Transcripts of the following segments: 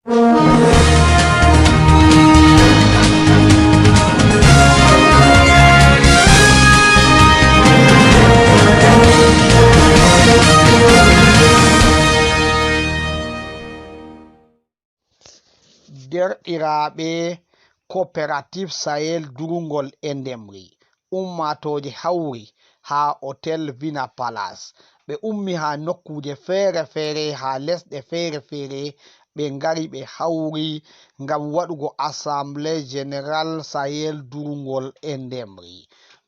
Derɗiraaɓe coopérative Sahel durngol e ndemri ummatoje hawri ha hotel Vina Palace ɓe ummi ha nokkuje feere ha lesɗe feere ɓe ngari ɓe hawri ngam waɗugo assemblée générale Sahel durngol e ndemri.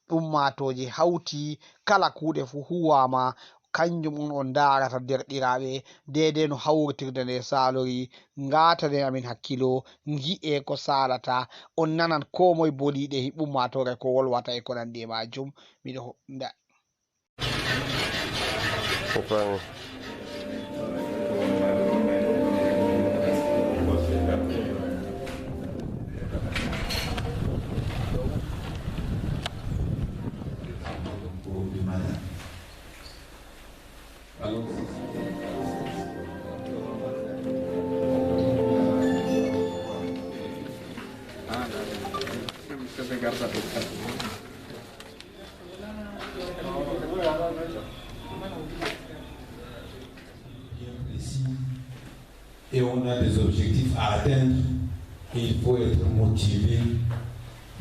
Ummatoje hawti kala kuuɗe fu huwama kanjum on darata derɗiraɓe dede no hawritirde nde salori ngatane amin hakkilo gi'e ko salata on nanan ko moye boliɗe ummatore ko wolwata e ko nandi e majum. Miɗo et on a des objectifs à atteindre et il faut être motivé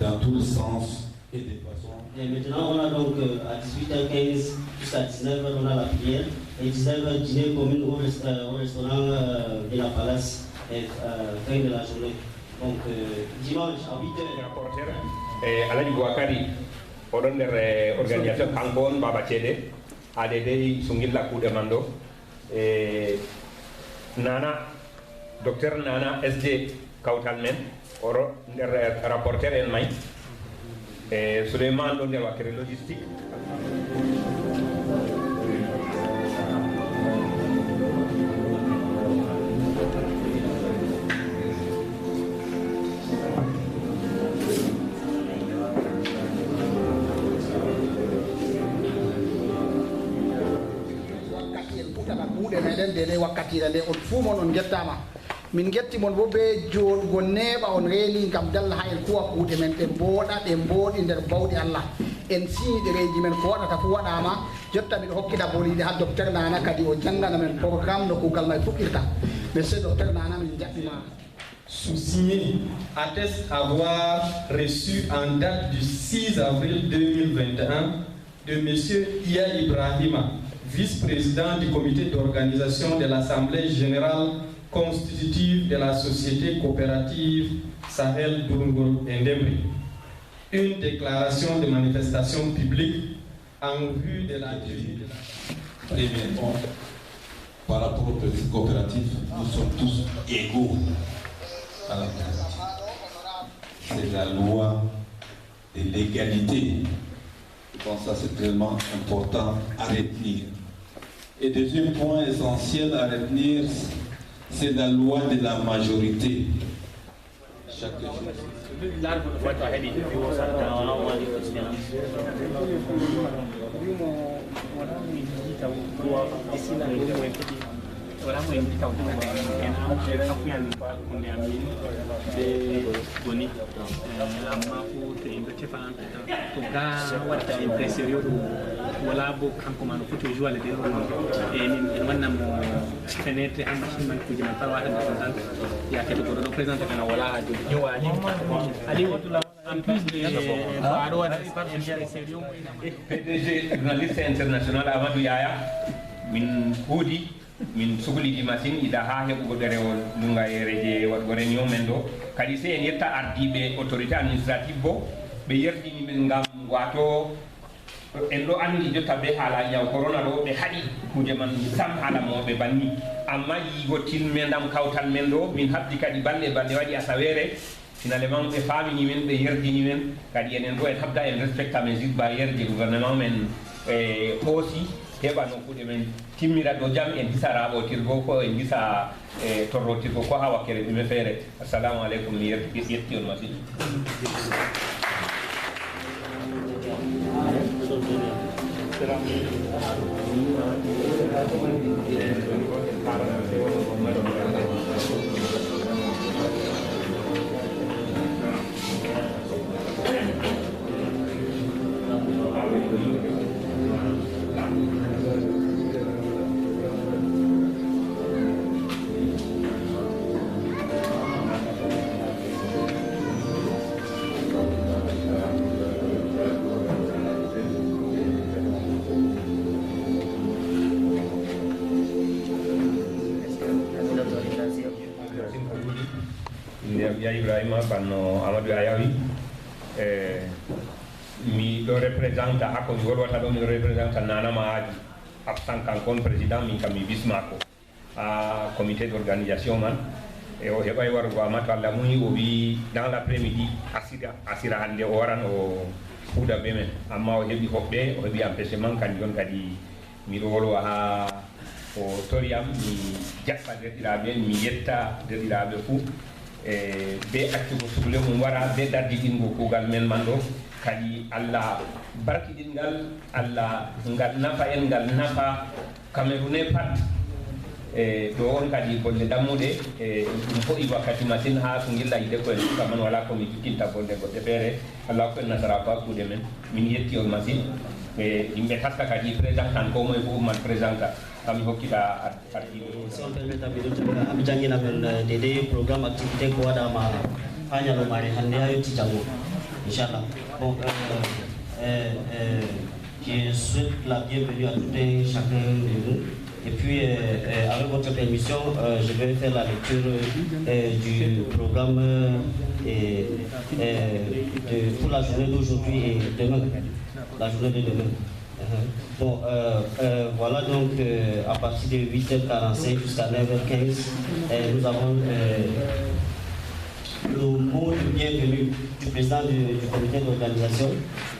dans tous les sens et de façon. Et maintenant, on a donc à 18h15 jusqu'à 19h, on a la prière. Et 19h, dîner commune au restaurant de la Palace et fin de la journée. Donc dimanche à 8h. Rapporteur Aladji Bouakari, oɗon nder organisation kanko on Baba Ceede ADD Sungilla kuuɗe man ɗo Nana docteur Nana SD kawtal men oɗo nder rapporteur en may Souleymane ɗo nder wakkere logistique dele wakkatire nde on fuu mon on gettama min getti mon bo be joɗugo neeɓa on reeni gam dalla ha en kuwa kuuɗe men ɗe mbooɗa ɗe mbooɗi nder bawɗi Allah en siñi ɗereji men ko waɗata fu waɗama jotta miɗo hokkita boliɗe ha docteur Nana kadi o jangana men programme no kuugal may fuɗɗirta monsieur docteur Nana min jaɓɓima. Sous-signé atteste avoir reçu en date du 6 avril 2021 de monsieur Iya Ibrahima, vice-président du comité d'organisation de l'Assemblée générale constitutive de la société coopérative Sahel Durngol et Ndemri, une déclaration de manifestation publique en vue de la tenue de la... Premièrement, par rapport aux petites coopératives, nous sommes tous égaux à la coopérative. C'est la loi de l'égalité. Je pense que ça c'est tellement important à retenir. Et deuxième point essentiel à retenir, c'est la loi de la majorité. Chaque Voilà, moi, je suis wala bo kanko man foti jouer le e min wannan mo fenêtre en machine man ko jima tawa tan tan ya keto ko do présenter kana wala do ñewali ali wotula en plus de baro wala PDG journaliste international Amadou Yaya min hudi min sugli machine ida ha heɓugo ɗerewol ndungayere je waɗgo réunion men ɗo kadi se en yetta ardiɓe autorité administrative bo ɓe yerdini min ngam wato en ɗo andi jotta be haala ñaw corona ɗo ɓe haɗi kuje man sam haala moɓe banni amma yigo tilmendam kawtal men ɗo min habdi kadi balɗe waɗi asawere finalement ɓe famini men ɓe yerdini men kadi enen ɗo en habda en respecta mesure barriére je gouvernement men hoosi heɓa nokkuɗe men timmira ɗo jam en hisa raɓotirgo ko en hisa torrotirgo ko ha wakkere ɗume feere. Assalamu aleykum, mi yetti on masine. Ya Ibrahima banno Amadou Ayawi mi do representa ako mi wolwata do mi representa Nana Maaji absent kankon président min kam mi bismako a comité d'organisation man e o heɓay warugo amato Allah muyi o wi dans l'après-midi asira hande o waran o fuuda ɓe men amma o heɓi hoɓɓe o heɓi empêchement kanjum on kadi miɗo wolwa ha o toriyam mi jaɓɓa derɗiraɓe mi yetta derɗiraɓe fou e be accugo suhle mum wara be dardiɗingo kuugal men man ɗo kadi Allah barkiɗingal Allah ngal nafa en ngal nafa Camerounais pat e ɗo on kadi bolle ɗammuɗe e ɗum foɗi wakkati masine ha ko gilla yide koyen suka man wala komi jukkinta bolle goɗɗe feere Allah ko en nasara fa kuuɗe men min yetti on masine e yimɓe taska kadi président tan ko moye fof ummat présidenta kami hokkita si on permet abi jangina men dede programme activité ko waɗama ha ñalomare hande ha yetti janggo inchallah bon je souhaite la bienvenue à tout et chacun de nous et puis avec votre permission je vais faire la lecture du programme pour la journée d'aujourd'hui et demain, la journée de demain. Bon, voilà donc à partir de 8h45 jusqu'à 9h15, nous avons le mot de bienvenue du président du comité d'organisation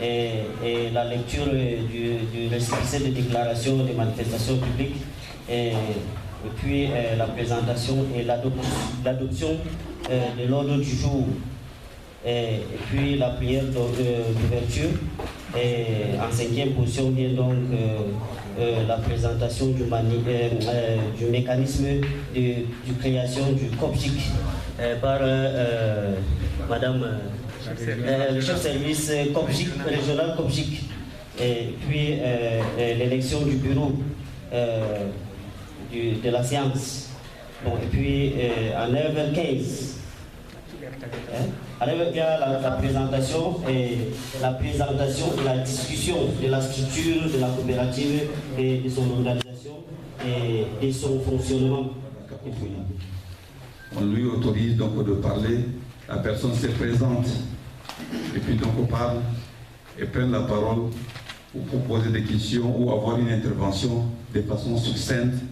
et la lecture du récépissé de déclaration de manifestation publique et puis la présentation et l'adoption de l'ordre du jour et puis la prière d'ouverture. Et en cinquième position vient donc la présentation du mécanisme de création du COPGIC par Madame le chef service COPGIC, régional COPGIC, et puis l'élection du bureau de la science. Bon, et puis à 9h15. Alors, il y a la présentation et la discussion de la structure de la coopérative et de son organisation et de son fonctionnement. On lui autorise donc de parler, la personne se présente et puis donc on parle et prend la parole pour poser des questions ou avoir une intervention de façon succincte,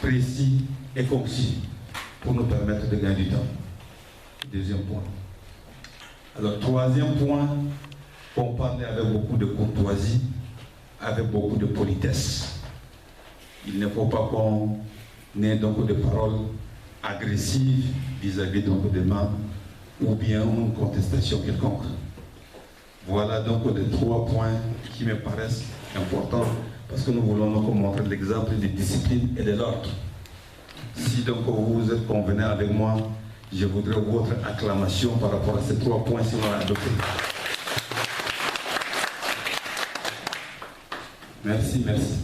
précise et concise pour nous permettre de gagner du temps. Deuxième point. Alors, troisième point, on parlait avec beaucoup de courtoisie, avec beaucoup de politesse. Il ne faut pas qu'on ait donc des paroles agressives vis-à-vis donc des membres ou bien une contestation quelconque. Voilà donc les trois points qui me paraissent importants parce que nous voulons donc montrer l'exemple de discipline et de l'ordre. Si donc vous êtes convenus avec moi, je voudrais votre acclamation par rapport à ces trois points si on l'a adopté. Merci, merci.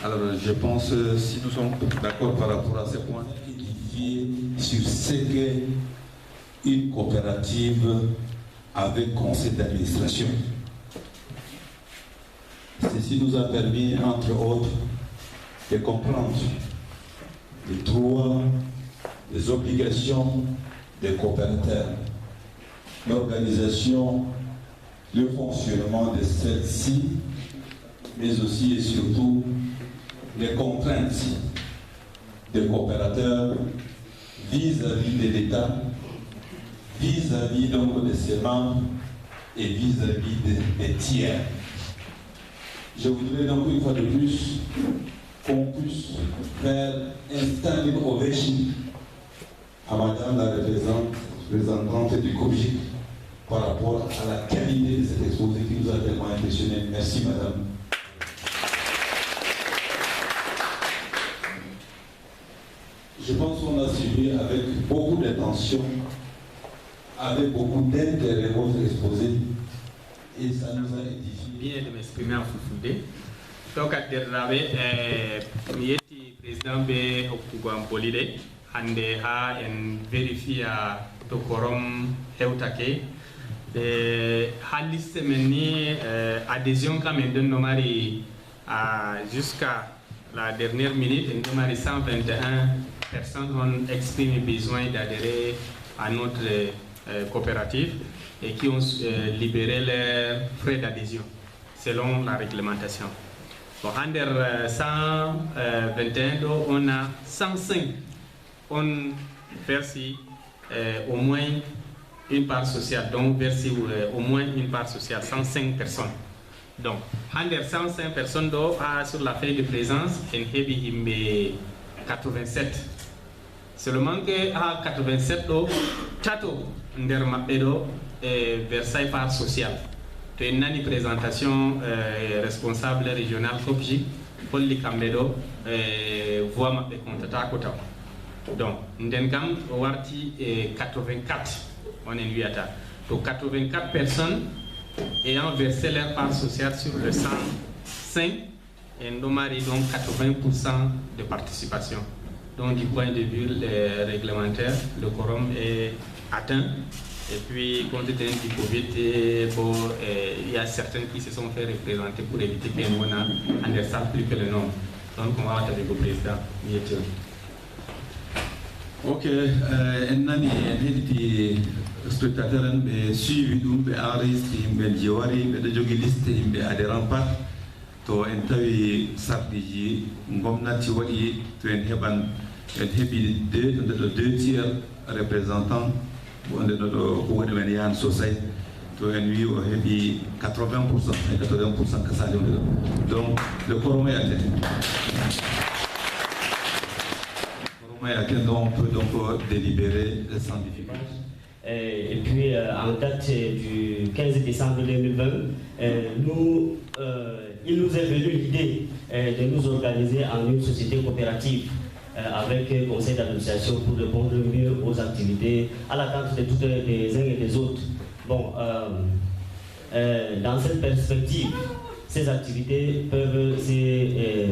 Alors, je pense, si nous sommes d'accord par rapport à ces points, édifier sur ce qu'est une coopérative avec conseil d'administration. Ceci nous a permis, entre autres, de comprendre les droits, les obligations des coopérateurs, l'organisation, le fonctionnement de celle-ci, mais aussi et surtout les contraintes des coopérateurs vis-à-vis de l'État, vis-à-vis donc de ses membres et vis-à-vis des tiers. Je voudrais donc une fois de plus qu'on puisse faire un standing ovation à Madame la représentante du COPGIC par rapport à la qualité de cet exposé qui nous a tellement impressionné. Merci Madame. Je pense qu'on a suivi avec beaucoup d'attention, avec beaucoup d'intérêt votre exposé, et ça nous a édifié. Bien de m'exprimer en fulfulde. Donc, à derrabe, mi président be hokkugo am bolide hande ha en vérifia to korom hewtake ha liste men ni adhésion quand même don no mari jusqu'à la dernière minute en mari 121 personnes ont exprimé besoin d'adhérer à notre coopérative et qui ont libéré leurs frais d'adhésion selon la réglementation. Bon, under 121, on a 105, on versi au moins une part sociale, donc versi au moins une part sociale, 105 personnes. Donc, under 105 personnes sur la feuille de présence, en hebi 87. Seulement que à 87, tato nder mabbe Versailles part sociale. Une année présentation responsable régional COPJ pour les Camédo voix ma contata kota. Donc ndengam warti 84 on est lui ata. Donc 84 personnes ayant versé leur part sociale sur le 105 et nous mari donc 80% de participation. Donc du point de vue réglementaire, le quorum est atteint. Et puis, compte tenu du Covid, il y a certains qui se sont fait représenter pour éviter qu'il y ait un understand plus que le nombre. Donc, on va avec le président. Ok, nani heddi spectateur en ɓe suivi ɗum ɓe enregistre yimɓe jewari ɓeɗo jogui liste yimɓe adhérent pat to en tawi sarɗiji gomnati waɗi to en heɓan en heeɓi deux tiers représentant wonde ɗo ɗo ko waɗi men yahan sosay to en wi o heeɓi 80% et 80% ka sali wonde ɗo donc le quorum est atteint. Donc on peut donc délibérer sans difficulté. Et puis en date du 15 décembre 2020, il nous est venu l'idée de nous organiser en une société coopérative avec un conseil d'administration pour répondre mieux aux activités, à l'attente de toutes les uns et des autres. Bon, dans cette perspective, ces activités peuvent se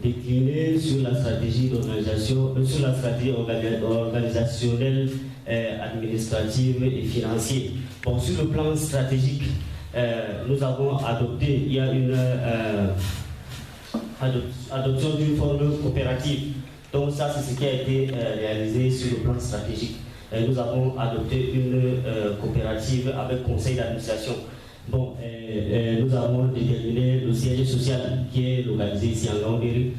décliner sur la stratégie d'organisation, sur la stratégie organisationnelle, administrative et financière. Bon, sur le plan stratégique, nous avons adopté, il y a une adoption d'une forme coopérative. Donc ça, c'est ce qui a été réalisé sur le plan stratégique. Nous avons adopté une coopérative avec conseil d'administration. Bon, nous avons déterminé le siège social qui est localisé ici en Gambéry.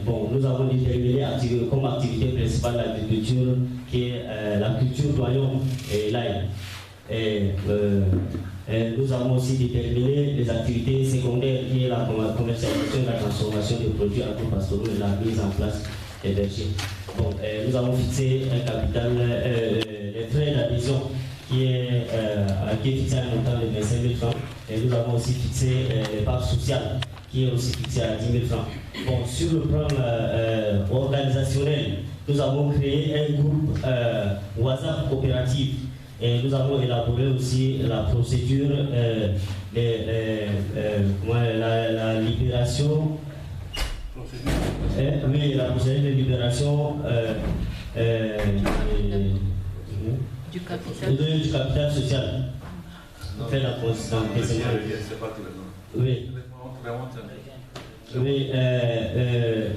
Bon, nous avons déterminé comme activité principale l'agriculture, qui est la culture d'oignon et l'ail. Nous avons aussi déterminé les activités secondaires, qui est la commercialisation et la transformation des produits agro-pastoraux et la mise en place des bergers. Bon, nous avons fixé un capital, les frais d'adhésion qui est fixé à un montant de 25 000 francs. Et nous avons aussi fixé les parts sociales qui est aussi fixé à 10 000 francs. Bon, sur le plan organisationnel, nous avons créé un groupe WhatsApp coopératif. Et nous avons élaboré aussi la procédure, la libération, oui, la procédure de libération du capital social. On fait la procédure. Oui. Oui,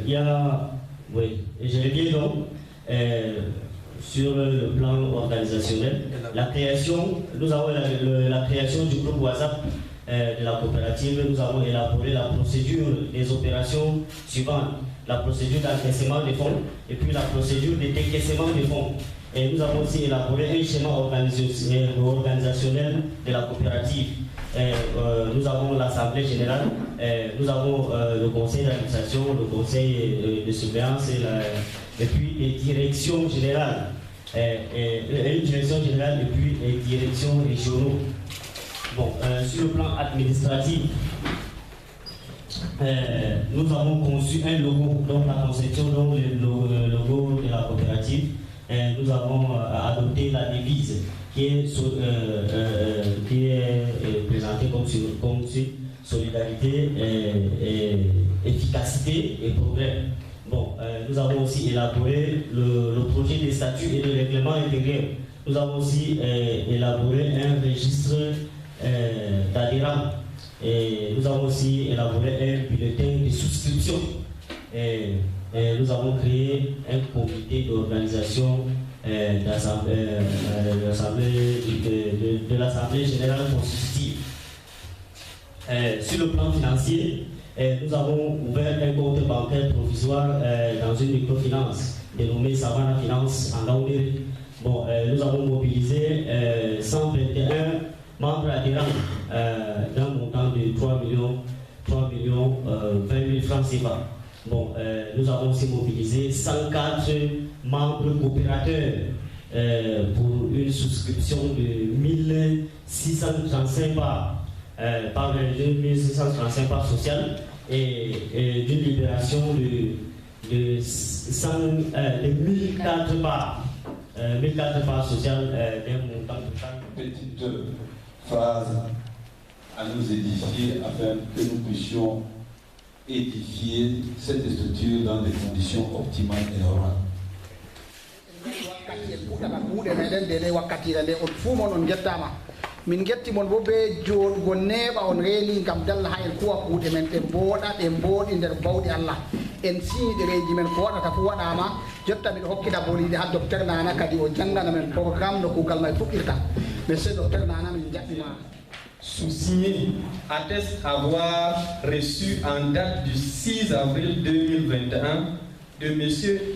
il y a, oui, je l'ai dit donc. Sur le plan organisationnel, la création, nous avons la création du groupe WhatsApp de la coopérative. Nous avons élaboré la procédure des opérations suivantes, la procédure d'encaissement des fonds et puis la procédure de décaissement des fonds. Et nous avons aussi élaboré un schéma organisationnel de la coopérative. Nous avons l'Assemblée générale, nous avons le conseil d'administration, le conseil de surveillance et puis les directions générales, une direction générale et puis les directions régionaux. Bon, sur le plan administratif, nous avons conçu un logo, donc la conception, donc le logo de la coopérative. Nous avons adopté la devise qui est présentée comme solidarité, efficacité et progrès. Bon, nous avons aussi élaboré le projet des statuts et de règlement intérieur. Nous avons aussi élaboré un registre d'adhérents. Et nous avons aussi élaboré un bulletin de souscription. Et nous avons créé un comité d'organisation de l'Assemblée générale constitutive. Sur le plan financier, nous avons ouvert un compte bancaire provisoire dans une microfinance dénommée Savannah Finance en Gaoundé. Bon, nous avons mobilisé 121 membres adhérents d'un montant de 3 millions 20 000 francs CFA. Bon, nous avons aussi mobilisé 104 membres coopérateurs pour une souscription de 1635 parts, par 1635 parts sociales et d'une libération de 1004 parts. 1004 parts sociales d'un montant total. Petite phrase à nous édifier afin que nous puissions édifier cette structure dans des conditions optimales et normales. Min getti mon bo be joɗugo neɓa on reeli ngam dalla ha en kuwa kuuɗe men ɗe mbooɗa ɗe mbooɗi nder bawɗi Allah en siñi ɗereji men ko waɗata fu waɗama jotta miɗo hokkita bolide ha docteur Nana kadi o jangana men programme no kuugal may fuɗɗirta monsieur docteur Nana min jaɓɓima. Sous-signé atteste avoir reçu en date du 6 avril 2021 de M.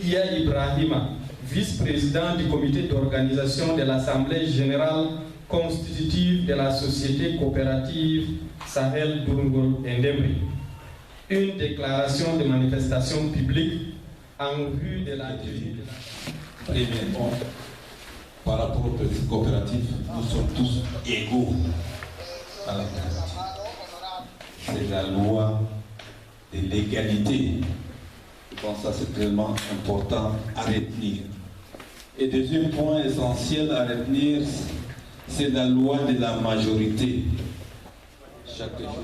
Iya Ibrahima, vice-président du comité d'organisation de l'Assemblée générale constitutive de la société coopérative Sahel Durungol Ndemri, une déclaration de manifestation publique en vue de la tenue de la... Premièrement, par rapport aux petits coopératifs, nous sommes tous égaux à la coopérative. C'est la loi de l'égalité. Je pense que ça c'est tellement important à retenir. Et deuxième point essentiel à retenir, c'est la loi de la majorité. Chaque jour.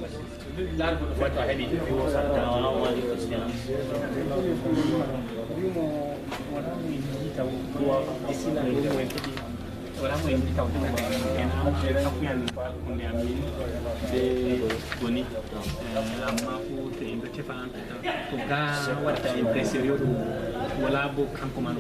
wala bo kanko man